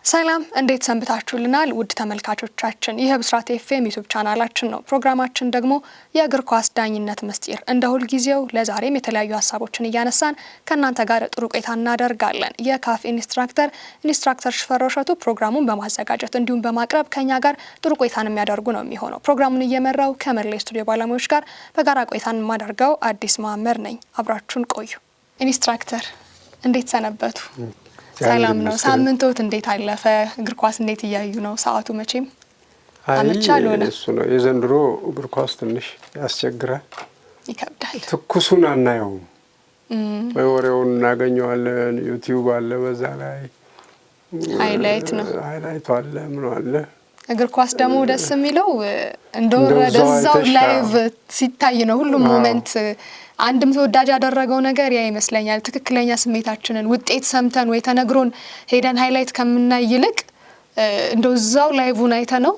ሰላም እንዴት ሰንብታችሁልናል ውድ ተመልካቾቻችን ይህ ብስራት ኤፍኤም ዩቲዩብ ቻናላችን ነው ፕሮግራማችን ደግሞ የእግር ኳስ ዳኝነት ምስጢር እንደ ሁሉ ጊዜው ለዛሬም የተለያዩ ሐሳቦችን እያነሳን ከናንተ ጋር ጥሩ ቆይታ እናደርጋለን የካፍ ኢንስትራክተር ሽፈሮሸቱ ፕሮግራሙን በማዘጋጀት እንዲሁም በማቅረብ ከኛ ጋር ጥሩ ቆይታን የሚያደርጉ ነው የሚሆነው ፕሮግራሙን እየመራው ከመርሌ ስቱዲዮ ባለሙያዎች ጋር በጋራ ቆይታን ማደርጋው አዲስ ማመር ነኝ አብራችሁን ቆዩ ኢንስትራክተር እንዴት ሰነበቱ ሰላም ነው ሳምንቶት እንዴት አለፈ እግር ኳስ እንዴት ያያዩ ነው ሰዓቱ መቼም አመቻለሁ ነው እሱ ነው የዘንድሮ እግር ኳስ ትንሽ ያስቸግራል ይከብዳል ትኩሱን አናየው ወሬውን እናገኘዋለን ዩቲዩብ አለ በዛ ላይ ሃይላይት አለ ምን አለ እግር ኳስ ደግሞ ደስ የሚለው እንደወረደዛው ላይቭ ሲታይ ነው ሁሉም ሞመንት አንድም ተወዳጅ ያደረገው ነገር ያ ይመስለኛል ትክክለኛ ስሜታችንን ውጤት ሰምተን ወይ ተነግሮን ሄደን ሃይላይት ከምናይ ይልቅ እንደዛው ላይቭውን አይተነው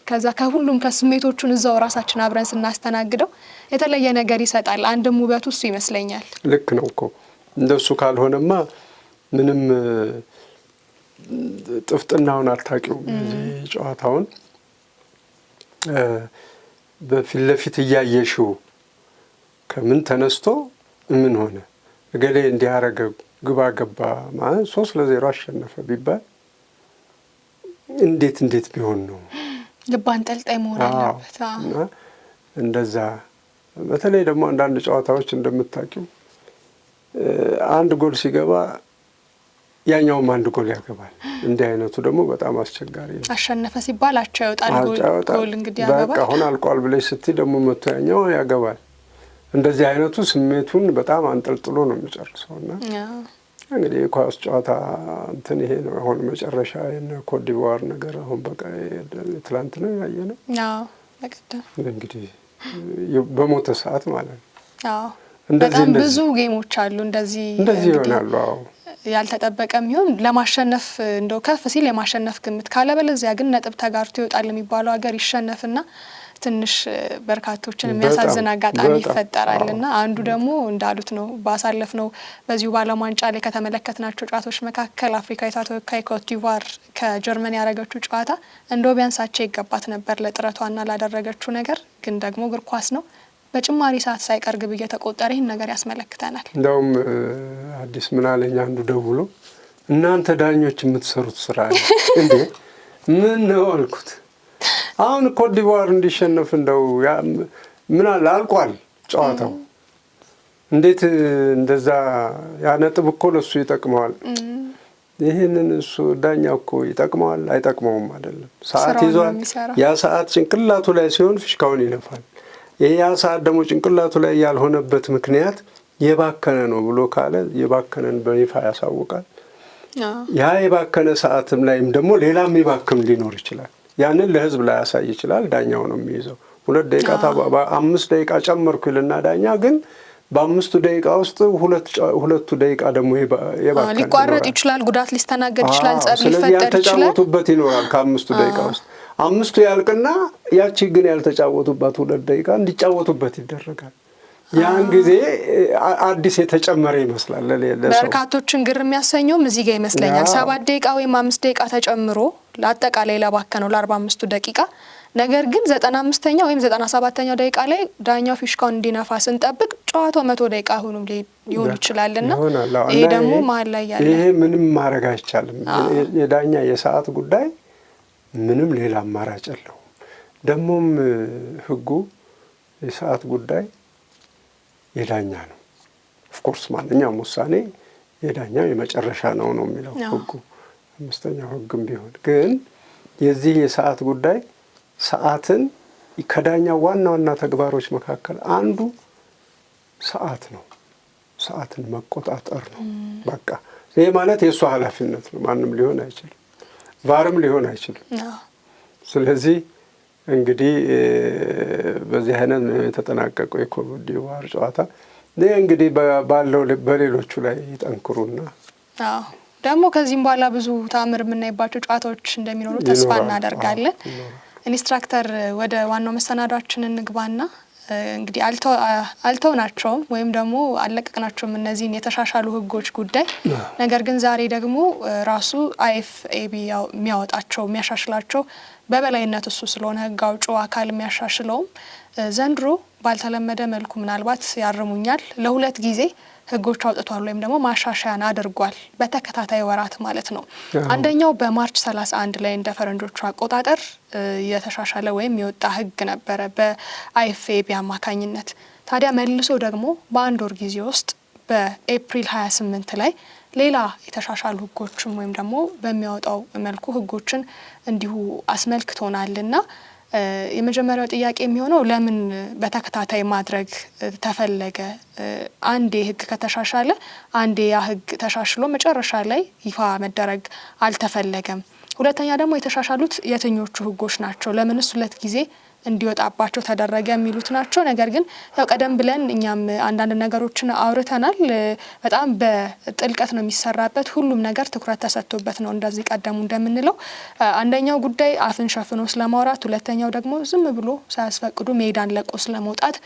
ከዛ ከሁሉም ከስሜቶቹን እዛው ራሳችን አብረን ስናስተናግደው የተለየ ነገር ይሰጣል አንድም ውበቱ እሱ ይመስለኛል ልክ ነው እኮ እንደሱ ካልሆነማ ምንም ጥፍጥናውን አልታቂውም ጨዋታውን በፊት ለፊት ያያየሽው ከምን ተነስቶ ምን ሆነ እገሌ እንዲያረገ ግባ ገባ ማለት 3-0 አሸነፈ ቢባል እንዴት ቢሆን ነው ልባን ጠልጣይ መሆን አለበት እንደዛ በተለይ ደግሞ አንዳንድ ጨዋታዎች እንደምታውቂው አንድ ጎል ሲገባ ያኛውም አንድ ጎል ያገባል እንዲህ አይነቱ ደግሞ በጣም አስቸጋሪ ነው አሸነፈ ሲባል አቻ ይወጣል ጎል እንግዲህ ያገባል በቃ አሁን አልቋል ብለሽ ስትይ ደግሞ መቶ ያኛው ያገባል እንደዚህ አይነቱ ስሜቱን በጣም አንጠልጥሎ ነው የሚጨርሰውና እንግዲህ ኳስ ጨዋታ እንትን ይሄ ነው አሁን መጨረሻ የነ ኮትዲቯር ነገር አሁን በቃ ትላንት ነው ያየነው በቀደም እንግዲህ በሞተ ሰዓት ማለት ነው በጣም ብዙ ጌሞች አሉ እንደዚህ ይሆናሉ ያልተጠበቀም ይሁን ለማሸነፍ እንደው ከፍ ሲል የማሸነፍ ግምት ካለበለዚያ ግን ነጥብ ተጋርቶ ይወጣል የሚባለው ሀገር ይሸነፍና ትንሽ በርካቶችን የሚያሳዝን አጋጣሚ ይፈጠራልና አንዱ ደግሞ እንዳሉት ነው ባሳለፍነው በዚሁ ባለም ዋንጫ ላይ ከተመለከትናቸው ጨዋታዎች መካከል አፍሪካዊቷ ተወካይ ኮትዲቯር ከጀርመን ያደረገችው ጨዋታ እንደው ቢያንሳቸው ይገባት ነበር ለጥረቷና ላደረገችው ነገር ግን ደግሞ እግር ኳስ ነው በጭማሪ ሰዓት ሳይቀር ግብ እየተቆጠረ ይሄን ነገር ያስመለክተናል እንደውም አዲስ ምን አለኝ አንዱ ደውሎ እናንተ ዳኞች የምትሰሩት ስራ እንዴ ምን ነው አልኩት አሁን ኮትዲቯር እንዲሸነፍ እንደው ምን አልቋል ጨዋታው እንዴት እንደዛ ያነጥብ እኮ ለሱ ይጠቅመዋል ይሄንን እሱ ዳኛው እኮ ይጠቅመዋል አይጠቅመውም አይደለም ሰዓት ይዟል ያ ሰዓት ጭንቅላቱ ላይ ሲሆን ፍሽካውን ይነፋል ያ ሰዓት ደግሞ ጭንቅላቱ ላይ ያልሆነበት ምክንያት የባከነ ነው ብሎ ካለ የባከነን በይፋ ያሳውቃል ያ የባከነ ሰዓትም ላይም ደግሞ ሌላም ይባክም ሊኖር ይችላል ያንን ለህዝብ ላይ ያሳይ ይችላል ዳኛው ነው የሚይዘው 2 ደቂቃ 5 ደቂቃ ጨመርኩ ይልና ዳኛ ግን በ5 ደቂቃ ውስጥ ሁለቱ ደቂቃ ደግሞ የባከነ ሊቋረጥ ይችላል ጉዳት ሊስተናገድ ይችላል ጸብ ሊፈጠር ይችላል ያልተጫወቱበት ይኖራል ከ5 ደቂቃ ውስጥ 5 ያልቅና ያቺ ግን ያልተጫወቱበት 2 ደቂቃ እንዲጫወቱበት ይደረጋል ያን ጊዜ አዲስ የተጨመረ ይመስላል ለሰው በርካቶችን ግር የሚያሰኘው እዚህ ጋር ይመስለኛል 7 ደቂቃ ወይም 5 ደቂቃ ተጨምሮ ለአጠቃላይ ለባከነው ለ45 ደቂቃ ነገር ግን 95ኛው ወይም 97ኛው ደቂቃ ላይ ዳኛው ፊሽካውን እንዲነፋ ስንጠብቅ ጨዋታው 100 ደቂቃ ሊሆን ይችላልና ይሄ ደግሞ መሀል ላይ ያለ ይሄ ምንም ማድረግ አይቻልም የዳኛ የሰዓት ጉዳይ ምንም ሌላ አማራጭ የለውም ደሞም ህጉ የሰዓት ጉዳይ የዳኛ ነው ኦፍ ኮርስ ማንኛውም ውሳኔ የዳኛው የመጨረሻ ነው የሚለው ህጉ አምስተኛው ህግም ቢሆን ግን የዚህ የሰዓት ጉዳይ ሰዓትን ከዳኛው ዋና ተግባሮች መካከል አንዱ ሰዓት ነው ሰዓትን መቆጣጠር ነው በቃ ይሄ ማለት የሱ ኃላፊነት ነው ማንም ሊሆን አይችልም ቫርም ሊሆን አይችልም ስለዚህ እንግዲህ በዚህ አይነት የተጠናቀቀው የኮትዲቯር ጨዋታ እንግዲህ ባለው በሌሎቹ ላይ ይጠንክሩና ደግሞ ከዚህም በኋላ ብዙ ታምር የምናይባቸው ጨዋታዎች እንደሚኖሩ ተስፋ እናደርጋለን ኢንስትራክተር ወደ ዋናው መሰናዷችን እንግባና እንግዲህ አልተውናቸውም ወይም ደግሞ አልለቀቅናቸውም እነዚህን የተሻሻሉ ህጎች ጉዳይ። ነገር ግን ዛሬ ደግሞ ራሱ አይኤፍኤቢ የሚያወጣቸው የሚያሻሽላቸው በበላይነት እሱ ስለሆነ ህግ አውጪው አካል የሚያሻሽለውም ዘንድሮ ባልተለመደ መልኩ ምናልባት ያርሙኛል ለ2 ጊዜ ህጎች አውጥቷል ወይም ደግሞ ማሻሻያን አድርጓል በተከታታይ ወራት ማለት ነው። አንደኛው በማርች 31 ላይ እንደ ፈረንጆቹ አቆጣጠር የተሻሻለ ወይም የወጣ ህግ ነበረ በአይኤፍኤቢ አማካኝነት። ታዲያ መልሶ ደግሞ በአንድ ወር ጊዜ ውስጥ በኤፕሪል 28 ላይ ሌላ የተሻሻሉ ህጎችም ወይም ደግሞ በሚያወጣው መልኩ ህጎችን እንዲሁ አስመልክቶናልና የመጀመሪያው ጥያቄ የሚሆነው ለምን በተከታታይ ማድረግ ተፈለገ? አንዴ ህግ ከተሻሻለ አንዴ ያ ህግ ተሻሽሎ መጨረሻ ላይ ይፋ መደረግ አልተፈለገም? ሁለተኛ ደግሞ የተሻሻሉት የትኞቹ ህጎች ናቸው? ለምንስ 2 ጊዜ እንዲወጣባቸው ተደረገ የሚሉት ናቸው። ነገር ግን ያው ቀደም ብለን እኛም አንዳንድ ነገሮችን አውርተናል። በጣም በጥልቀት ነው የሚሰራበት። ሁሉም ነገር ትኩረት ተሰጥቶበት ነው እንደዚህ ቀደሙ እንደምንለው። አንደኛው ጉዳይ አፍን ሸፍኖ ስለማውራት፣ ሁለተኛው ደግሞ ዝም ብሎ ሳያስፈቅዱ ሜዳን ለቆ ስለመውጣት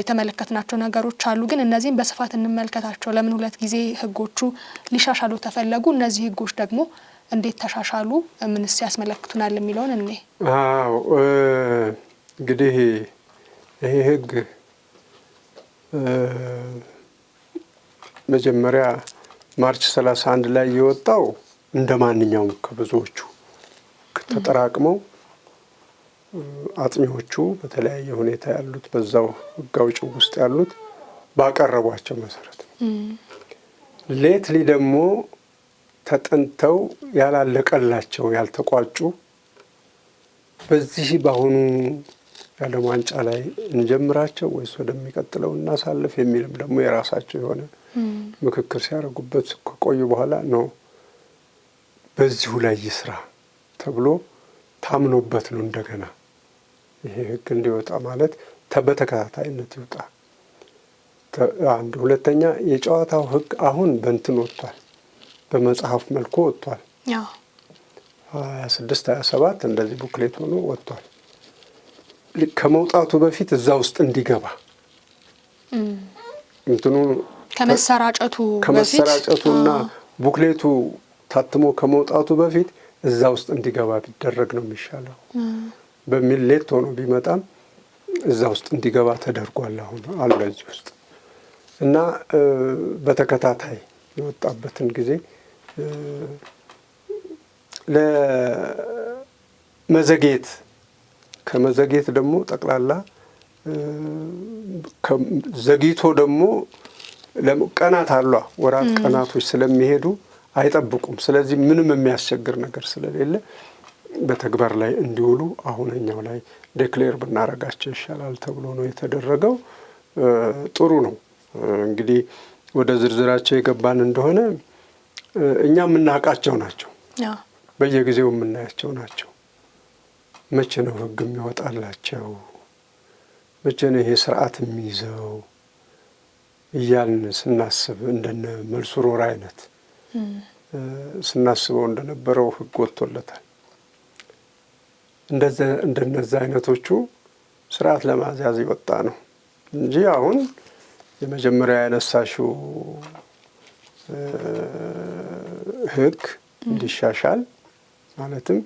የተመለከትናቸው ነገሮች አሉ። ግን እነዚህም በስፋት እንመልከታቸው። ለምን 2 ጊዜ ህጎቹ ሊሻሻሉ ተፈለጉ? እነዚህ ህጎች ደግሞ እንዴት ተሻሻሉ? ምንስ ያስመለክቱናል የሚለውን እኔ እንግዲህ ይሄ ህግ መጀመሪያ ማርች 31 ላይ የወጣው እንደ ማንኛውም ከብዙዎቹ ተጠራቅመው አጥኚዎቹ በተለያየ ሁኔታ ያሉት በዛው ህግ አውጪው ውስጥ ያሉት ባቀረቧቸው መሰረት ሌትሊ ደግሞ ተጠንተው ያላለቀላቸው ያልተቋጩ በዚህ በአሁኑ የዓለም ዋንጫ ላይ እንጀምራቸው ወይስ ወደሚቀጥለው እናሳልፍ የሚልም ደግሞ የራሳቸው የሆነ ምክክር ሲያደርጉበት ከቆዩ በኋላ ነው በዚሁ ላይ ይስራ ተብሎ ታምኖበት ነው እንደገና ይሄ ህግ እንዲወጣ ማለት በተከታታይነት ይወጣ። አንድ ሁለተኛ የጨዋታው ህግ አሁን በእንትን ወጥቷል፣ በመጽሐፍ መልኩ ወጥቷል። 26 27 እንደዚህ ቡክሌት ሆኖ ወጥቷል። ከመውጣቱ በፊት እዛ ውስጥ እንዲገባ እንትኑ ከመሰራጨቱና ቡክሌቱ ታትሞ ከመውጣቱ በፊት እዛ ውስጥ እንዲገባ ቢደረግ ነው የሚሻለው በሚል ሌት ሆኖ ቢመጣም እዛ ውስጥ እንዲገባ ተደርጓል። አሁን አለ እዚህ ውስጥ እና በተከታታይ የወጣበትን ጊዜ ለመዘግየት ከመዘግየት ደግሞ ጠቅላላ ዘግይቶ ደግሞ ቀናት አሏ ወራት ቀናቶች ስለሚሄዱ አይጠብቁም። ስለዚህ ምንም የሚያስቸግር ነገር ስለሌለ በተግባር ላይ እንዲውሉ አሁንኛው ላይ ዴክሌር ብናረጋቸው ይሻላል ተብሎ ነው የተደረገው። ጥሩ ነው። እንግዲህ ወደ ዝርዝራቸው የገባን እንደሆነ እኛ የምናውቃቸው ናቸው፣ በየጊዜው የምናያቸው ናቸው። መቼ ነው ህግ የሚወጣላቸው? መቼ ነው ይሄ ስርዓት የሚይዘው እያልን ስናስብ እንደነ መልሱ ሮራ አይነት ስናስበው እንደነበረው ህግ ወጥቶለታል። እንደነዛ አይነቶቹ ስርዓት ለማስያዝ ይወጣ ነው እንጂ አሁን የመጀመሪያ ያነሳሽው ህግ እንዲሻሻል ማለትም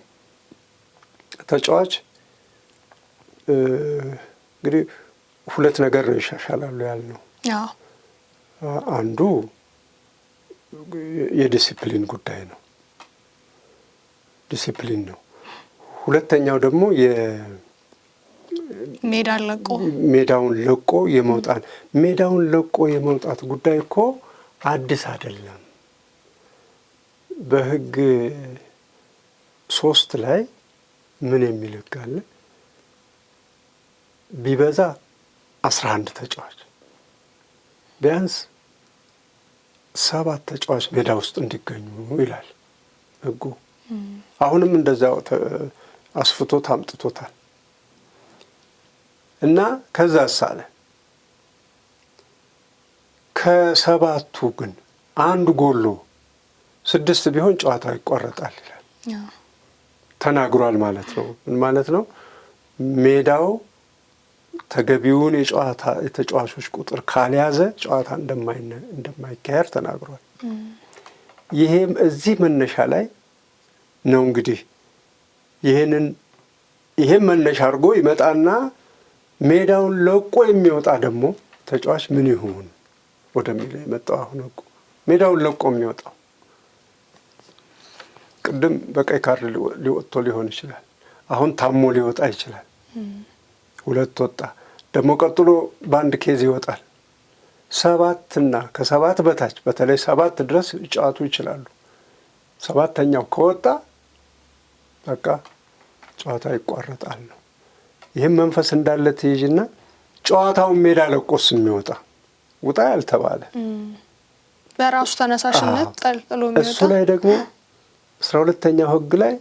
ተጫዋች እንግዲህ 2 ነገር ነው ይሻሻላሉ ያልነው። አንዱ የዲሲፕሊን ጉዳይ ነው፣ ዲሲፕሊን ነው። ሁለተኛው ደግሞ ሜዳውን ለቆ የመውጣት ሜዳውን ለቆ የመውጣት ጉዳይ እኮ አዲስ አይደለም። በህግ 3 ላይ ምን የሚል ህግ አለ? ቢበዛ 11 ተጫዋች ቢያንስ 7 ተጫዋች ሜዳ ውስጥ እንዲገኙ ይላል ህጉ። አሁንም እንደዛው አስፍቶት አምጥቶታል። እና ከዛስ አለ ከ7ቱ ግን አንዱ ጎሎ 6 ቢሆን ጨዋታው ይቋረጣል ይላል ተናግሯል ማለት ነው። ምን ማለት ነው? ሜዳው ተገቢውን የተጫዋቾች ቁጥር ካልያዘ ጨዋታ እንደማይካሄድ ተናግሯል። ይሄም እዚህ መነሻ ላይ ነው እንግዲህ ይሄን መነሻ አድርጎ ይመጣና ሜዳውን ለቆ የሚወጣ ደግሞ ተጫዋች ምን ይሁን ወደሚለው የመጣው አሁን ህጉ ሜዳውን ለቆ የሚወጣው ቅድም በቀይ ካርድ ሊወጥቶ ሊሆን ይችላል። አሁን ታሞ ሊወጣ ይችላል። 2 ወጣ ደግሞ ቀጥሎ በአንድ ኬዝ ይወጣል። 7 እና ከ7 በታች በተለይ 7 ድረስ ሊጫወቱ ይችላሉ። 7ኛው ከወጣ በቃ ጨዋታ ይቋረጣል ነው። ይህም መንፈስ እንዳለ ትይዥና ጨዋታውን ሜዳ ለቆስ የሚወጣ ውጣ ያልተባለ በራሱ ተነሳሽነት ጠልጥሎ የሚወጣ እሱ ላይ ደግሞ 12ኛው ህግ ላይ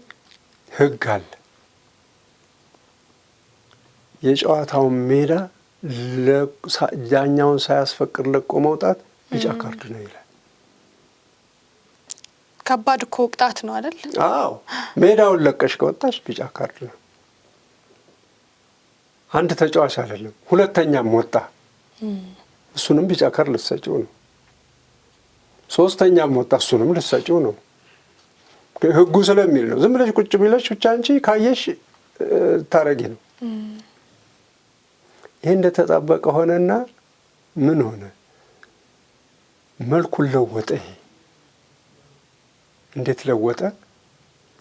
ህግ አለ። የጨዋታውን ሜዳ ዳኛውን ሳያስፈቅድ ለቆ መውጣት ቢጫ ካርድ ነው ይላል። ከባድ እኮ ቅጣት ነው አይደል? አዎ ሜዳውን ለቀሽ ከወጣሽ ቢጫ ካርድ ነው። አንድ ተጫዋች አይደለም 2ኛም ወጣ እሱንም ቢጫ ካርድ ልትሰጪው ነው። 3ኛም ወጣ እሱንም ልትሰጪው ነው። ህጉ ስለሚል ነው። ዝም ብለሽ ቁጭ ብለሽ ብቻ አንቺ ካየሽ ታረጊ ነው። ይሄ እንደተጣበቀ ሆነና ምን ሆነ? መልኩን ለወጠ። ይሄ እንዴት ለወጠ?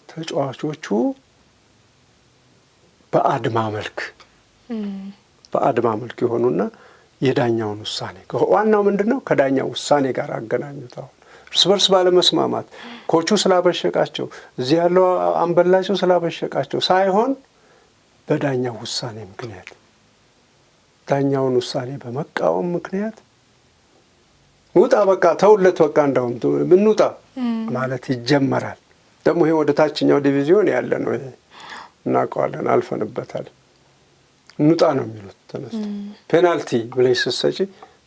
ተጫዋቾቹ በአድማ መልክ የሆኑና የዳኛውን ውሳኔ ዋናው ምንድነው? ከዳኛው ውሳኔ ጋር አገናኙት። አሁን እርስ በርስ ባለመስማማት ኮቹ ስላበሸቃቸው እዚህ ያለው አንበላቸው ስላበሸቃቸው ሳይሆን በዳኛው ውሳኔ ምክንያት ዳኛውን ውሳኔ በመቃወም ምክንያት ውጣ በቃ ተውለት በቃ እንደውም እንውጣ ማለት ይጀመራል። ደግሞ ይሄ ወደ ታችኛው ዲቪዚዮን ያለ ነው። ይሄ እናውቀዋለን፣ አልፈንበታል። እንውጣ ነው የሚሉት። ተነስቶ ፔናልቲ ብለሽ ስትሰጪ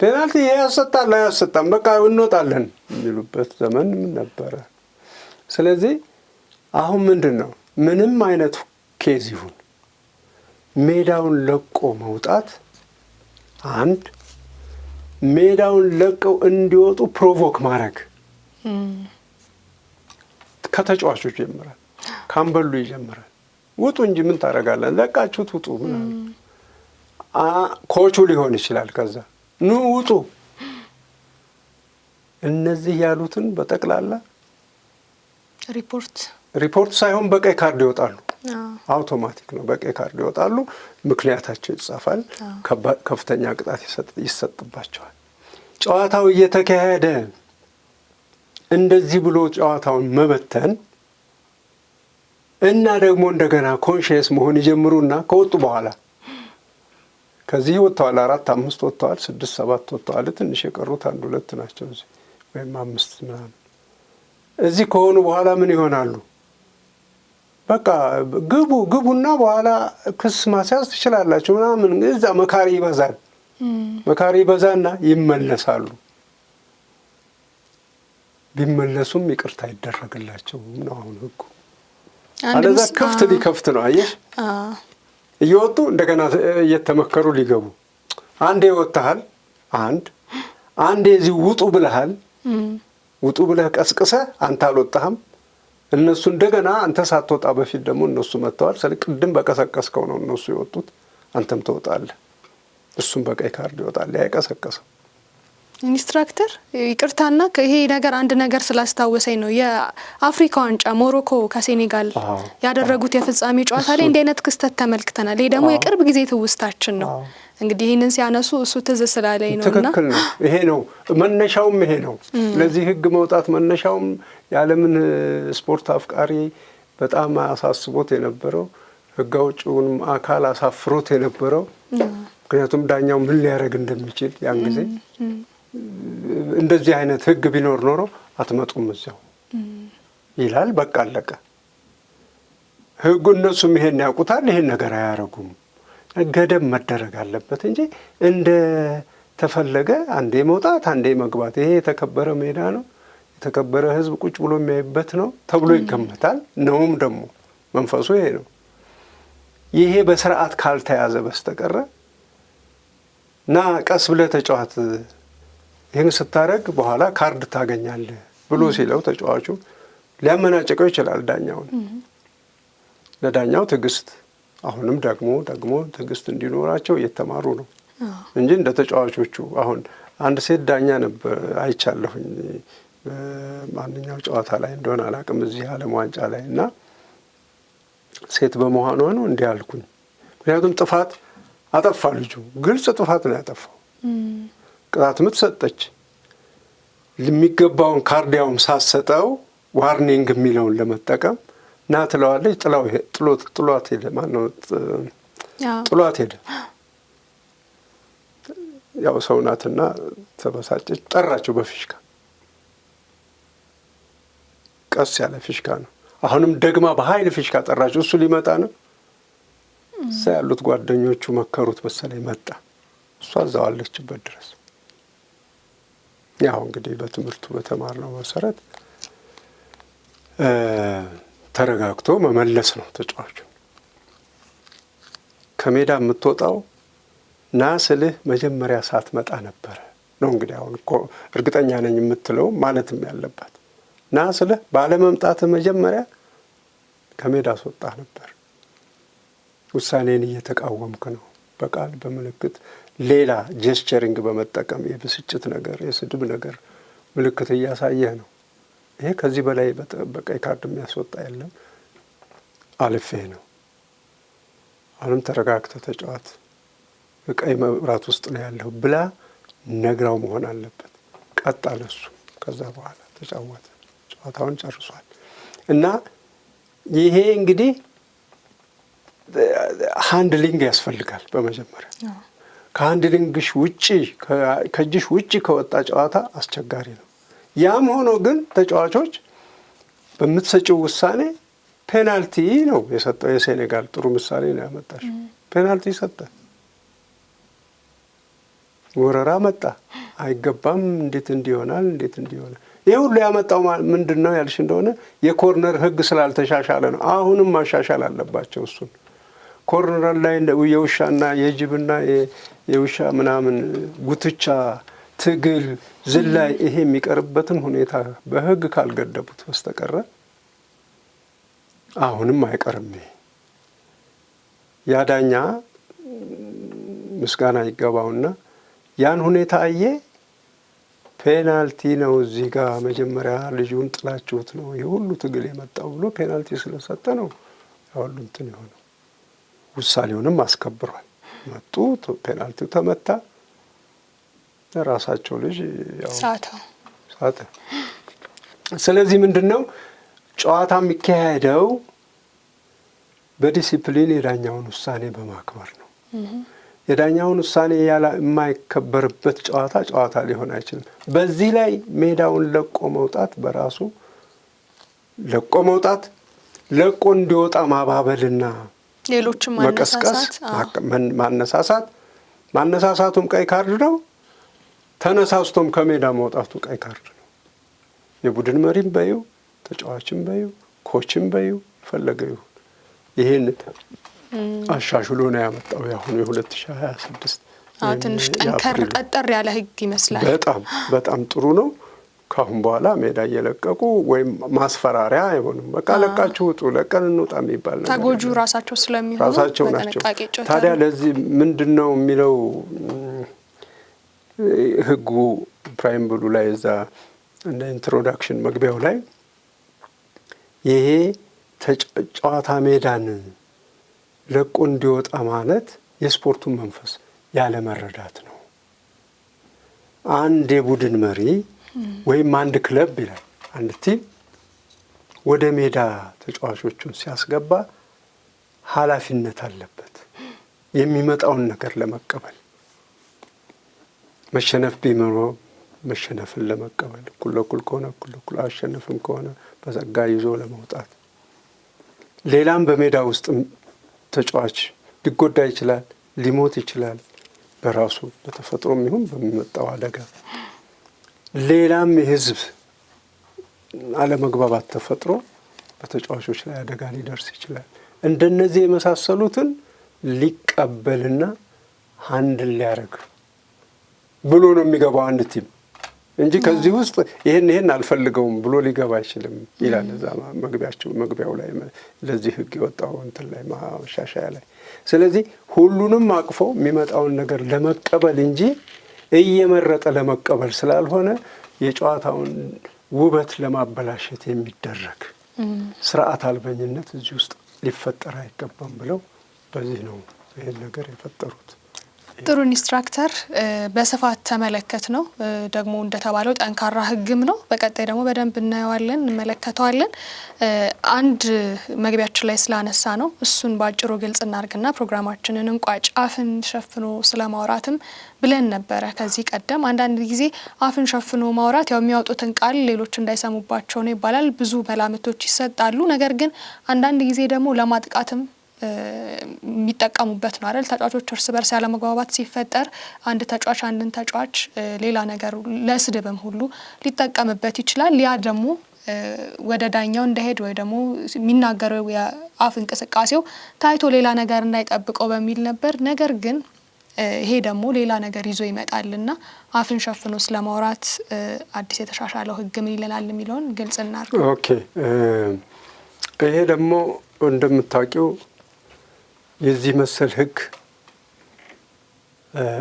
ፔናልቲ ይሄ ያሰጣል አያሰጣም በቃ እንወጣለን የሚሉበት ዘመን ነበረ። ስለዚህ አሁን ምንድን ነው ምንም አይነት ኬዝ ይሁን ሜዳውን ለቆ መውጣት አንድ ሜዳውን ለቀው እንዲወጡ ፕሮቮክ ማድረግ ከተጫዋቾች ይጀምራል፣ ካምበሉ ይጀምራል። ውጡ እንጂ ምን ታደርጋለን? ለቃችሁት ውጡ ምናምን ኮቹ ሊሆን ይችላል። ከዛ ኑ ውጡ። እነዚህ ያሉትን በጠቅላላ ሪፖርት ሳይሆን በቀይ ካርድ ይወጣሉ። አውቶማቲክ ነው። በቀይ ካርድ ይወጣሉ። ምክንያታቸው ይጻፋል። ከፍተኛ ቅጣት ይሰጥባቸዋል። ጨዋታው እየተካሄደ እንደዚህ ብሎ ጨዋታውን መበተን እና ደግሞ እንደገና ኮንሽየስ መሆን ይጀምሩና ከወጡ በኋላ ከዚህ ወጥተዋል 4 5 ወጥተዋል 6 7 ወጥተዋል። ትንሽ የቀሩት 1 2 ናቸው እዚህ ወይም 5 ምናምን። እዚህ ከሆኑ በኋላ ምን ይሆናሉ? በቃ ግቡና በኋላ ክስ ማስያዝ ትችላላችሁ ምናምን። እዛ መካሪ ይበዛል። መካሪ ይበዛና ይመለሳሉ። ቢመለሱም ይቅርታ ይደረግላቸው ነው አሁን ህጉ። አለዛ ክፍት ሊከፍት ነው። አየሽ እየወጡ እንደገና እየተመከሩ ሊገቡ። አንዴ ወጣሃል፣ አንዴ እዚህ ውጡ ብለሃል። ውጡ ብለህ ቀስቅሰህ አንተ አልወጣህም። እነሱ እንደገና አንተ ሳትወጣ በፊት ደግሞ እነሱ መጥተዋል። ቅድም በቀሰቀስከው ነው እነሱ የወጡት፣ አንተም ትወጣለህ። እሱም በቀይ ካርድ ይወጣል። ያቀሰቀሰው ኢንስትራክተር ይቅርታና ይሄ ነገር አንድ ነገር ስላስታወሰኝ ነው። የአፍሪካ ዋንጫ ሞሮኮ ከሴኔጋል ያደረጉት የፍጻሜ ጨዋታ ላይ እንዲህ አይነት ክስተት ተመልክተናል። ይሄ ደግሞ የቅርብ ጊዜ ትውስታችን ነው። እንግዲህ ይህንን ሲያነሱ እሱ ትዝ ስላለኝ ነውና ትክክል ነው። ይሄ ነው መነሻውም፣ ይሄ ነው ለዚህ ህግ መውጣት መነሻውም። የዓለምን ስፖርት አፍቃሪ በጣም አሳስቦት የነበረው ህግ አውጪውንም አካል አሳፍሮት የነበረው ምክንያቱም ዳኛው ምን ሊያደርግ እንደሚችል ያን ጊዜ እንደዚህ አይነት ህግ ቢኖር ኖሮ አትመጡም እዚያው ይላል። በቃ አለቀ። ህጉ እነሱም ይሄን ያውቁታል። ይሄን ነገር አያረጉም። ገደብ መደረግ አለበት እንጂ እንደ ተፈለገ አንዴ መውጣት አንዴ መግባት። ይሄ የተከበረ ሜዳ ነው፣ የተከበረ ህዝብ ቁጭ ብሎ የሚያይበት ነው ተብሎ ይገመታል። ነውም ደግሞ መንፈሱ ይሄ ነው። ይሄ በስርዓት ካልተያዘ በስተቀረ እና ቀስ ብለህ ተጫዋት፣ ይህን ስታደርግ በኋላ ካርድ ታገኛለህ ብሎ ሲለው ተጫዋቹ ሊያመናጭቀው ይችላል ዳኛውን። ለዳኛው ትዕግስት አሁንም ደግሞ ትዕግስት እንዲኖራቸው እየተማሩ ነው እንጂ እንደ ተጫዋቾቹ አሁን አንድ ሴት ዳኛ ነበር አይቻለሁኝ በማንኛው ጨዋታ ላይ እንደሆነ አላውቅም፣ እዚህ ዓለም ዋንጫ ላይ እና ሴት በመሆኗ ነው እንዲህ አልኩኝ። ምክንያቱም ጥፋት አጠፋ ልጁ፣ ግልጽ ጥፋት ነው ያጠፋው። ቅጣት ምት ሰጠች። የሚገባውን ካርዲያውም ሳሰጠው ዋርኒንግ የሚለውን ለመጠቀም ና ትለዋለች። ጥሏት ሄደ። ማነው ጥሏት ሄደ። ያው ሰው ናትና ተበሳጨች። ጠራቸው በፊሽካ፣ ቀስ ያለ ፊሽካ ነው። አሁንም ደግማ በኃይል ፊሽካ ጠራቸው። እሱ ሊመጣ ነው። እዛ ያሉት ጓደኞቹ መከሩት መሰለኝ፣ መጣ። እሷ እዛው አለችበት ድረስ። ያው እንግዲህ በትምህርቱ በተማርነው መሰረት ተረጋግቶ መመለስ ነው ተጫዋቹ። ከሜዳ የምትወጣው ና ስልህ መጀመሪያ ሳትመጣ ነበረ ነው እንግዲህ። አሁን እኮ እርግጠኛ ነኝ የምትለው ማለትም ያለባት ና ስልህ ባለመምጣት መጀመሪያ ከሜዳ አስወጣህ ነበር። ውሳኔን እየተቃወምክ ነው። በቃል በምልክት ሌላ ጀስቸሪንግ በመጠቀም የብስጭት ነገር፣ የስድብ ነገር ምልክት እያሳየህ ነው። ይሄ ከዚህ በላይ በቀይ ካርድ የሚያስወጣ የለም። አልፌህ ነው። አሁንም ተረጋግተህ ተጫዋት፣ በቀይ መብራት ውስጥ ነው ያለው ብላ ነግራው መሆን አለበት። ቀጥ አለ እሱ። ከዛ በኋላ ተጫወተ፣ ጨዋታውን ጨርሷል። እና ይሄ እንግዲህ ሃንድሊንግ ያስፈልጋል በመጀመሪያ። ከሃንድሊንግሽ ውጪ ከእጅሽ ውጪ ከወጣ ጨዋታ አስቸጋሪ ነው። ያም ሆኖ ግን ተጫዋቾች በምትሰጪው ውሳኔ ፔናልቲ ነው የሰጠው። የሴኔጋል ጥሩ ምሳሌ ነው ያመጣሽ። ፔናልቲ ሰጠ፣ ወረራ መጣ፣ አይገባም፣ እንዴት እንዲሆናል፣ እንዴት እንዲሆናል። ይህ ሁሉ ያመጣው ምንድን ነው ያልሽ እንደሆነ የኮርነር ሕግ ስላልተሻሻለ ነው። አሁንም ማሻሻል አለባቸው እሱን። ኮርነር ላይ የውሻና የጅብና የውሻ ምናምን ጉትቻ፣ ትግል፣ ዝላይ ይሄ የሚቀርበትን ሁኔታ በሕግ ካልገደቡት በስተቀረ አሁንም አይቀርም። ይሄ ያዳኛ ምስጋና ይገባውና ያን ሁኔታ አየ። ፔናልቲ ነው እዚህ ጋር መጀመሪያ ልጁን ጥላችሁት ነው ይህ ሁሉ ትግል የመጣው ብሎ ፔናልቲ ስለሰጠ ነው ያሁሉ እንትን የሆነው። ውሳኔውንም አስከብሯል። መጡ፣ ፔናልቲው ተመታ። ራሳቸው ልጅ ያው ሳተ። ስለዚህ ምንድነው ጨዋታ የሚካሄደው በዲሲፕሊን የዳኛውን ውሳኔ በማክበር ነው። የዳኛውን ውሳኔ የማይከበርበት ጨዋታ ሊሆን አይችልም። በዚህ ላይ ሜዳውን ለቆ መውጣት በራሱ ለቆ እንዲወጣ ማባበልና ሌሎችም መቀስቀስ፣ ማነሳሳቱም ቀይ ካርድ ነው። ተነሳስቶም ከሜዳ መውጣቱ ቀይ ካርድ ነው። የቡድን መሪም በዩ፣ ተጫዋችም በዩ፣ ኮችም በዩ ፈለገ ይሁን ይሄን አሻሽሎ ነው ያመጣው። ያሁኑ የ2026 ትንሽ ጠንከር ያለ ሕግ ይመስላል። በጣም ጥሩ ነው። ካሁን በኋላ ሜዳ እየለቀቁ ወይም ማስፈራሪያ አይሆንም። በቃ ለቃችሁ ውጡ፣ ለቀን እንውጣ የሚባል ነገር ተጎጁ ራሳቸው ስለሚሆኑ ራሳቸው ናቸው። ታዲያ ለዚህ ምንድነው የሚለው ሕጉ ፕራይም ብሉ ላይ እዛ እንደ ኢንትሮዳክሽን መግቢያው ላይ ይሄ ጨዋታ ሜዳን ለቆ እንዲወጣ ማለት የስፖርቱን መንፈስ ያለ መረዳት ነው። አንድ የቡድን መሪ ወይም አንድ ክለብ ይላል አንድ ቲም ወደ ሜዳ ተጫዋቾቹን ሲያስገባ ኃላፊነት አለበት የሚመጣውን ነገር ለመቀበል። መሸነፍ ቢኖረው መሸነፍን ለመቀበል፣ እኩል ለእኩል ከሆነ እኩል ለእኩል፣ አሸነፍም ከሆነ በጸጋ ይዞ ለመውጣት። ሌላም በሜዳ ውስጥ ተጫዋች ሊጎዳ ይችላል፣ ሊሞት ይችላል፣ በራሱ በተፈጥሮም ይሁን በሚመጣው አደጋ። ሌላም የሕዝብ አለመግባባት ተፈጥሮ በተጫዋቾች ላይ አደጋ ሊደርስ ይችላል። እንደነዚህ የመሳሰሉትን ሊቀበልና ሃንድል ሊያደርግ ብሎ ነው የሚገባው አንድ ቲም እንጂ ከዚህ ውስጥ ይሄን አልፈልገውም ብሎ ሊገባ አይችልም ይላል እዛ መግቢያው ላይ ለዚህ ህግ የወጣው እንትን ላይ ማሻሻያ ላይ። ስለዚህ ሁሉንም አቅፎ የሚመጣውን ነገር ለመቀበል እንጂ እየመረጠ ለመቀበል ስላልሆነ የጨዋታውን ውበት ለማበላሸት የሚደረግ ስርዓት አልበኝነት እዚህ ውስጥ ሊፈጠር አይገባም ብለው በዚህ ነው ይሄን ነገር የፈጠሩት። ጥሩ ኢንስትራክተር በስፋት ተመለከት ነው ደግሞ እንደተባለው ጠንካራ ህግም ነው። በቀጣይ ደግሞ በደንብ እናየዋለን እንመለከተዋለን። አንድ መግቢያችን ላይ ስላነሳ ነው እሱን ባጭሩ ግልጽ እናርግና ፕሮግራማችንን እንቋጭ። አፍን ሸፍኖ ስለማውራትም ብለን ነበረ ከዚህ ቀደም። አንዳንድ ጊዜ አፍን ሸፍኖ ማውራት ያው የሚያወጡትን ቃል ሌሎች እንዳይሰሙባቸው ነው ይባላል። ብዙ መላምቶች ይሰጣሉ። ነገር ግን አንዳንድ ጊዜ ደግሞ ለማጥቃትም የሚጠቀሙበት ነው አይደል? ተጫዋቾች እርስ በርስ ያለመግባባት ሲፈጠር አንድ ተጫዋች አንድን ተጫዋች ሌላ ነገር ለስድብም ሁሉ ሊጠቀምበት ይችላል። ያ ደግሞ ወደ ዳኛው እንዳይሄድ ወይ ደግሞ የሚናገረው የአፍ እንቅስቃሴው ታይቶ ሌላ ነገር እንዳይጠብቀው በሚል ነበር። ነገር ግን ይሄ ደግሞ ሌላ ነገር ይዞ ይመጣልና አፍን ሸፍኖ ስለማውራት አዲስ የተሻሻለው ህግ ምን ይለናል የሚለውን ግልጽ እናድርግ። ኦኬ። ይሄ ደግሞ እንደምታውቂው የዚህ መሰል ህግ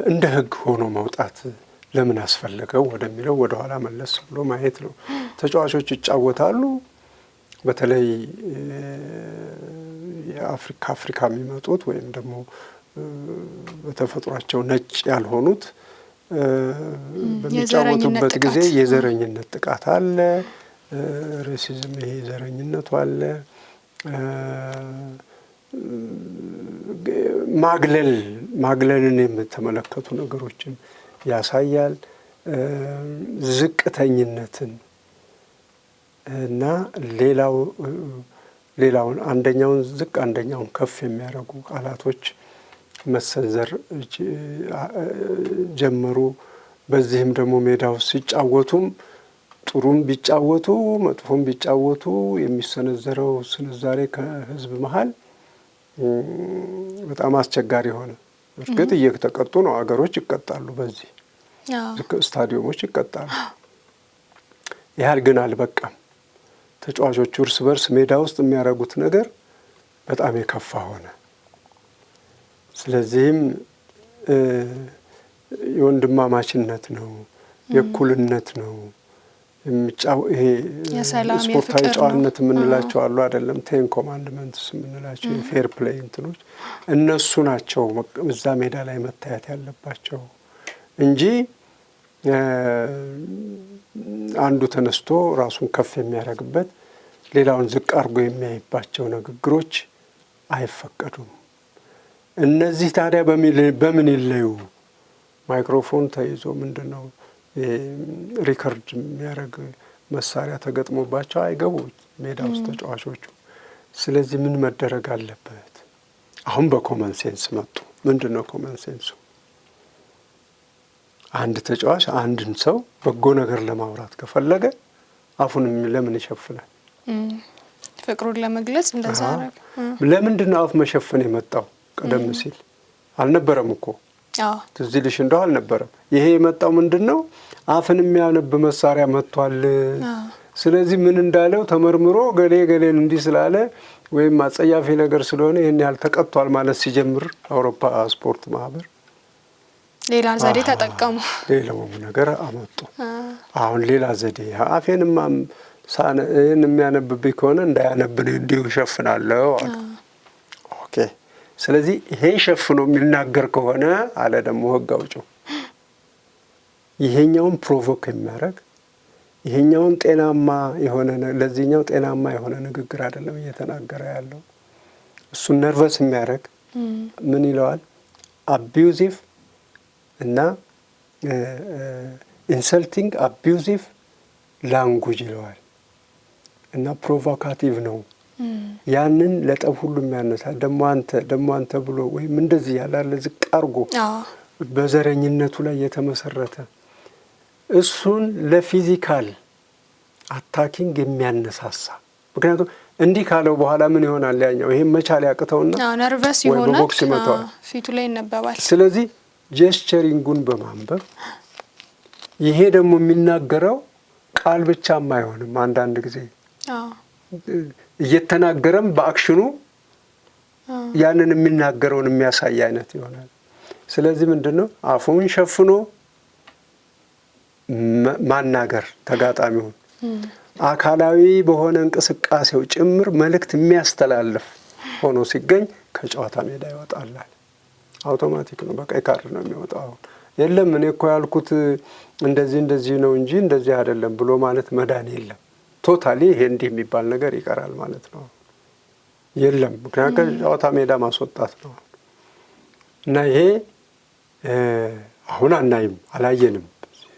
እንደ ህግ ሆኖ መውጣት ለምን አስፈለገው ወደሚለው ወደ ኋላ መለስ ብሎ ማየት ነው። ተጫዋቾች ይጫወታሉ። በተለይ አፍሪካ የሚመጡት ወይም ደግሞ በተፈጥሯቸው ነጭ ያልሆኑት በሚጫወቱበት ጊዜ የዘረኝነት ጥቃት አለ። ሬሲዝም ይሄ ዘረኝነቱ አለ። ማግለልን የተመለከቱ ነገሮችን ያሳያል። ዝቅተኝነትን እና ሌላውን አንደኛውን ዝቅ አንደኛውን ከፍ የሚያደርጉ ቃላቶች መሰንዘር ጀመሩ። በዚህም ደግሞ ሜዳ ውስጥ ሲጫወቱም ጥሩም ቢጫወቱ መጥፎም ቢጫወቱ የሚሰነዘረው ስንዛሬ ከህዝብ መሀል በጣም አስቸጋሪ ሆነ። እርግጥ እየተቀጡ ነው፣ አገሮች ይቀጣሉ፣ በዚህ ስታዲየሞች ይቀጣሉ። ያህል ግን አልበቃም። ተጫዋቾቹ እርስ በርስ ሜዳ ውስጥ የሚያደርጉት ነገር በጣም የከፋ ሆነ። ስለዚህም የወንድማማችነት ነው፣ የእኩልነት ነው ይሄ ስፖርታዊ ጨዋነት የምንላቸው አሉ አይደለም? 10 ኮማንድመንትስ የምንላቸው የፌር ፕሌይ እንትኖች እነሱ ናቸው እዛ ሜዳ ላይ መታየት ያለባቸው እንጂ አንዱ ተነስቶ ራሱን ከፍ የሚያደርግበት ሌላውን ዝቅ አድርጎ የሚያይባቸው ንግግሮች አይፈቀዱም። እነዚህ ታዲያ በምን ይለዩ? ማይክሮፎን ተይዞ ምንድነው ሪከርድ የሚያደርግ መሳሪያ ተገጥሞባቸው አይገቡ ሜዳ ውስጥ ተጫዋቾቹ። ስለዚህ ምን መደረግ አለበት? አሁን በኮመን ሴንስ መጡ። ምንድነው ኮመን ሴንሱ? አንድ ተጫዋች አንድን ሰው በጎ ነገር ለማውራት ከፈለገ አፉን ለምን ይሸፍናል? ፍቅሩን ለመግለጽ እንደዛ አረግ። ለምንድነው አፍ መሸፈን የመጣው? ቀደም ሲል አልነበረም እኮ። ትዝ ይልሽ እንደው አልነበረም። ይሄ የመጣው ምንድነው? አፍን የሚያነብ መሳሪያ መጥቷል። ስለዚህ ምን እንዳለው ተመርምሮ ገሌን እንዲህ ስላለ ወይም አጸያፊ ነገር ስለሆነ ይሄን ያህል ተቀጥቷል ማለት ሲጀምር አውሮፓ ስፖርት ማህበር ሌላ ዘዴ ተጠቀሙ። ሌላው ነገር አመጡ። አሁን ሌላ ዘዴ አፌንማ ይህን የሚያነብብኝ ከሆነ እንዳያነብን እንዲሁ ሸፍናለሁ አሉ። ኦኬ። ስለዚህ ይሄ ሸፍኖ የሚናገር ከሆነ አለ ደግሞ ህግ አውጪው ይሄኛውን ፕሮቮክ የሚያደርግ ይሄኛውን ጤናማ የሆነ ለዚህኛው ጤናማ የሆነ ንግግር አይደለም እየተናገረ ያለው። እሱን ነርቨስ የሚያደርግ ምን ይለዋል? አቢዩዚቭ እና ኢንሰልቲንግ አቢዩዚቭ ላንጉጅ ይለዋል እና ፕሮቮካቲቭ ነው። ያንን ለጠብ ሁሉ የሚያነሳል። ደሞ አንተ ብሎ ወይም እንደዚህ ያላለ ዝቅ አርጎ በዘረኝነቱ ላይ የተመሰረተ እሱን ለፊዚካል አታኪንግ የሚያነሳሳ። ምክንያቱም እንዲህ ካለው በኋላ ምን ይሆናል? ያኛው ይሄን መቻል ያቅተውና ነርቨስ ይሆናል፣ ፊቱ ላይ ይነበባል። ስለዚህ ጀስቸሪንጉን በማንበብ ይሄ ደግሞ የሚናገረው ቃል ብቻም አይሆንም። አንዳንድ ጊዜ እየተናገረም በአክሽኑ ያንን የሚናገረውን የሚያሳይ አይነት ይሆናል። ስለዚህ ምንድነው አፉን ሸፍኖ ማናገር ተጋጣሚውን አካላዊ በሆነ እንቅስቃሴው ጭምር መልእክት የሚያስተላልፍ ሆኖ ሲገኝ ከጨዋታ ሜዳ ይወጣል። አውቶማቲክ ነው፣ በቀይ ካርድ ነው የሚወጣው። የለም እኔ እኮ ያልኩት እንደዚህ ነው እንጂ እንደዚህ አይደለም ብሎ ማለት መዳን የለም። ቶታሊ ይሄ እንዲህ የሚባል ነገር ይቀራል ማለት ነው። የለም ምክንያቱም ከጨዋታ ሜዳ ማስወጣት ነው። እና ይሄ አሁን አናይም፣ አላየንም።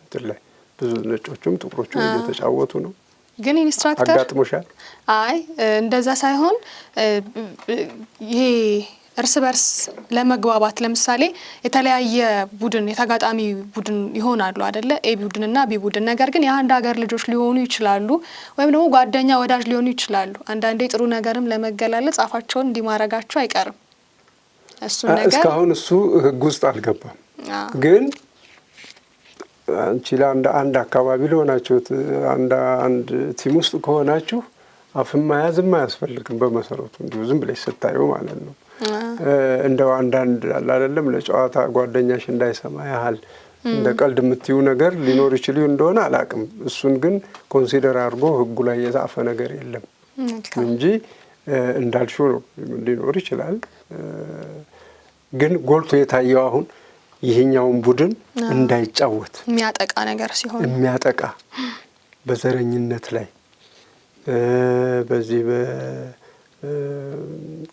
እንትን ላይ ብዙ ነጮቹም ጥቁሮቹም እየተጫወቱ ነው። ግን ኢንስትራክተር አጋጥሞሻል? አይ እንደዛ ሳይሆን ይሄ እርስ በርስ ለመግባባት ለምሳሌ የተለያየ ቡድን የተጋጣሚ ቡድን ይሆናሉ አይደለ? ኤ ቡድን እና ቢ ቡድን። ነገር ግን የአንድ ሀገር ልጆች ሊሆኑ ይችላሉ፣ ወይም ደግሞ ጓደኛ ወዳጅ ሊሆኑ ይችላሉ። አንዳንዴ ጥሩ ነገርም ለመገላለጽ አፋቸውን እንዲማረጋቸው አይቀርም። እሱን ነገር እስካሁን እሱ ህግ ውስጥ አልገባም። ግን አንቺ ለአንድ አካባቢ ለሆናችሁ አንድ ቲም ውስጥ ከሆናችሁ አፍም መያዝም አያስፈልግም። በመሰረቱ እንዲሁ ዝም ብለሽ ስታዩ ማለት ነው። እንደው አንዳንድ አይደለም ለጨዋታ ጓደኛሽ እንዳይሰማ ያህል እንደ ቀልድ የምትዩ ነገር ሊኖር ይችል እንደሆነ አላቅም። እሱን ግን ኮንሲደር አድርጎ ህጉ ላይ የጻፈ ነገር የለም እንጂ እንዳልሽው ነው ሊኖር ይችላል። ግን ጎልቶ የታየው አሁን ይሄኛውን ቡድን እንዳይጫወት የሚያጠቃ ነገር ሲሆን የሚያጠቃ በዘረኝነት ላይ በዚህ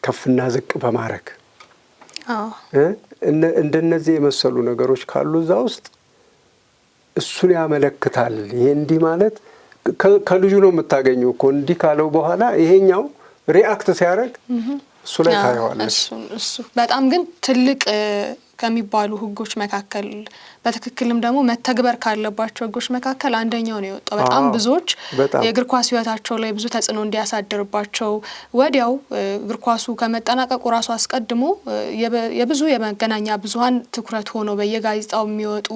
ከፍና ዝቅ በማድረግ እንደነዚህ የመሰሉ ነገሮች ካሉ እዛ ውስጥ እሱን ያመለክታል። ይሄ እንዲህ ማለት ከልጁ ነው የምታገኘው እኮ እንዲህ ካለው በኋላ ይሄኛው ሪአክት ሲያደርግ እሱ ላይ ታየዋለች። እሱ በጣም ግን ትልቅ ከሚባሉ ህጎች መካከል በትክክልም ደግሞ መተግበር ካለባቸው ህጎች መካከል አንደኛው ነው የወጣው። በጣም ብዙዎች የእግር ኳስ ህይወታቸው ላይ ብዙ ተጽዕኖ እንዲያሳድርባቸው ወዲያው እግር ኳሱ ከመጠናቀቁ ራሱ አስቀድሞ የብዙ የመገናኛ ብዙሃን ትኩረት ሆኖ በየጋዜጣው የሚወጡ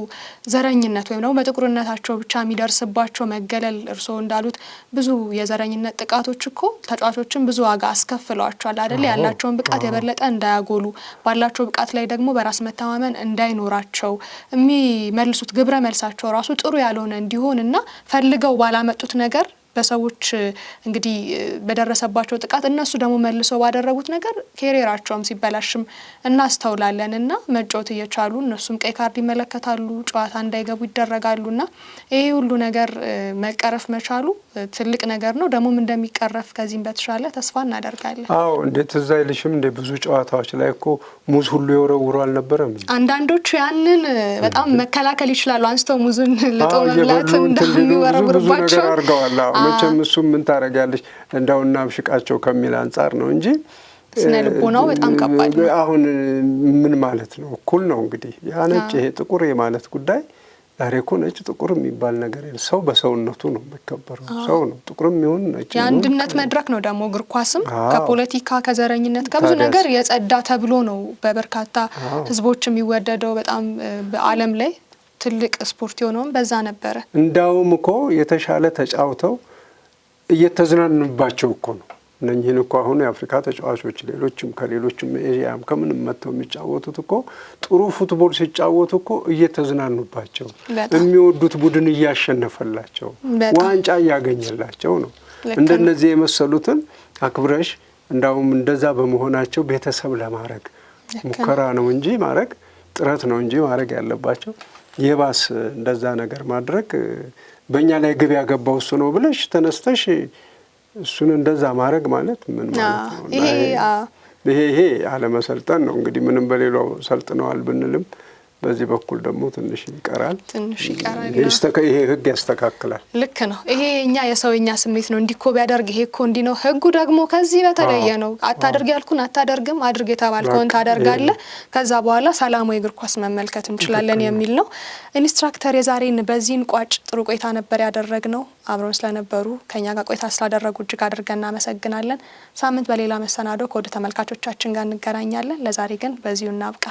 ዘረኝነት ወይም ደግሞ በጥቁርነታቸው ብቻ የሚደርስባቸው መገለል፣ እርስዎ እንዳሉት ብዙ የዘረኝነት ጥቃቶች እኮ ተጫዋቾችን ብዙ ዋጋ አስከፍለዋቸዋል አይደል? ያላቸውን ብቃት የበለጠ እንዳያጎሉ፣ ባላቸው ብቃት ላይ ደግሞ በራስ መተማመን እንዳይኖራቸው የሚመልሱት ግብረ መልሳቸው ራሱ ጥሩ ያልሆነ እንዲሆንና ፈልገው ባላመጡት ነገር በሰዎች እንግዲህ በደረሰባቸው ጥቃት እነሱ ደግሞ መልሰው ባደረጉት ነገር ኬሪራቸውም ሲበላሽም እናስተውላለንና መጫወት እየቻሉ እነሱም ቀይ ካርድ ይመለከታሉ፣ ጨዋታ እንዳይገቡ ይደረጋሉና ይሄ ሁሉ ነገር መቀረፍ መቻሉ ትልቅ ነገር ነው። ደግሞም እንደሚቀረፍ ከዚህም በተሻለ ተስፋ እናደርጋለን። አዎ እንዴት እዛ ይልሽም እንደ ብዙ ጨዋታዎች ላይ እኮ ሙዝ ሁሉ የወረውሩ አልነበረም። አንዳንዶቹ ያንን በጣም መከላከል ይችላሉ። አንስተው ሙዙን ልጦ መብላት እንደሚወረውሩባቸው አድርገዋል። መቼም እሱ ምን ታረጋለሽ እንዳውና ብሽቃቸው ከሚል አንጻር ነው እንጂ ስነ ልቦናው በጣም ከባድ ነው። አሁን ምን ማለት ነው? እኩል ነው እንግዲህ ያ ነጭ ይሄ ጥቁር የማለት ጉዳይ ዛሬ እኮ ነጭ ጥቁር የሚባል ነገር የለም። ሰው በሰውነቱ ነው የሚከበረው። ሰው ነው ጥቁርም ይሁን ነጭ። የአንድነት መድረክ ነው ደግሞ እግር ኳስም ከፖለቲካ ከዘረኝነት ከብዙ ነገር የጸዳ ተብሎ ነው በበርካታ ህዝቦች የሚወደደው። በጣም በዓለም ላይ ትልቅ ስፖርት የሆነውም በዛ ነበረ። እንዳውም እኮ የተሻለ ተጫውተው እየተዝናኑባቸው እኮ ነው። እነኚህን እኮ አሁን የአፍሪካ ተጫዋቾች ሌሎችም ከሌሎችም ኤዥያም ከምንም መጥተው የሚጫወቱት እኮ ጥሩ ፉትቦል ሲጫወቱ እኮ እየተዝናኑባቸው የሚወዱት ቡድን እያሸነፈላቸው ዋንጫ እያገኘላቸው ነው። እንደነዚህ የመሰሉትን አክብረሽ እንዳውም እንደዛ በመሆናቸው ቤተሰብ ለማድረግ ሙከራ ነው እንጂ ማድረግ ጥረት ነው እንጂ ማድረግ ያለባቸው የባስ እንደዛ ነገር ማድረግ በእኛ ላይ ግብ ያገባው እሱ ነው ብለሽ ተነስተሽ እሱን እንደዛ ማድረግ ማለት ምን ማለት ነው? ይሄ አለመሰልጠን ነው እንግዲህ። ምንም በሌላው ሰልጥነዋል ብንልም በዚህ በኩል ደግሞ ትንሽ ይቀራል። ይሄ ህግ ያስተካክላል። ልክ ነው። ይሄ እኛ የሰውኛ ስሜት ነው። እንዲኮ ቢያደርግ ይሄ እኮ እንዲ ነው። ህጉ ደግሞ ከዚህ በተለየ ነው። አታደርግ ያልኩን አታደርግም፣ አድርግ የተባልከውን ታደርጋለህ። ከዛ በኋላ ሰላማዊ እግር ኳስ መመልከት እንችላለን የሚል ነው። ኢንስትራክተር የዛሬን በዚህን ቋጭ። ጥሩ ቆይታ ነበር ያደረግነው። አብረውን ስለነበሩ ከኛ ጋር ቆይታ ስላደረጉ እጅግ አድርገን እናመሰግናለን። ሳምንት በሌላ መሰናዶ ከወደ ተመልካቾቻችን ጋር እንገናኛለን። ለዛሬ ግን በዚሁ እናብቃ።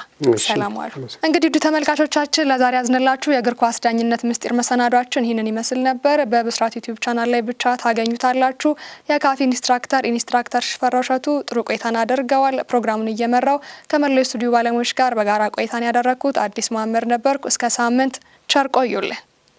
ሰላም ዋሉ። እንግዲህ ተመልካቾቻችን ለዛሬ ያዝንላችሁ የእግር ኳስ ዳኝነት ምስጢር መሰናዷችን ይህንን ይመስል ነበር። በብስራት ዩቲዩብ ቻናል ላይ ብቻ ታገኙታላችሁ። የካፍ ኢንስትራክተር ሽፈራው እሸቱ ጥሩ ቆይታን አድርገዋል። ፕሮግራሙን እየመራው ከመላው ስቱዲዮ ባለሙያዎች ጋር በጋራ ቆይታን ያደረኩት አዲስ መሐመድ ነበርኩ። እስከ ሳምንት ቸር ቆዩልን።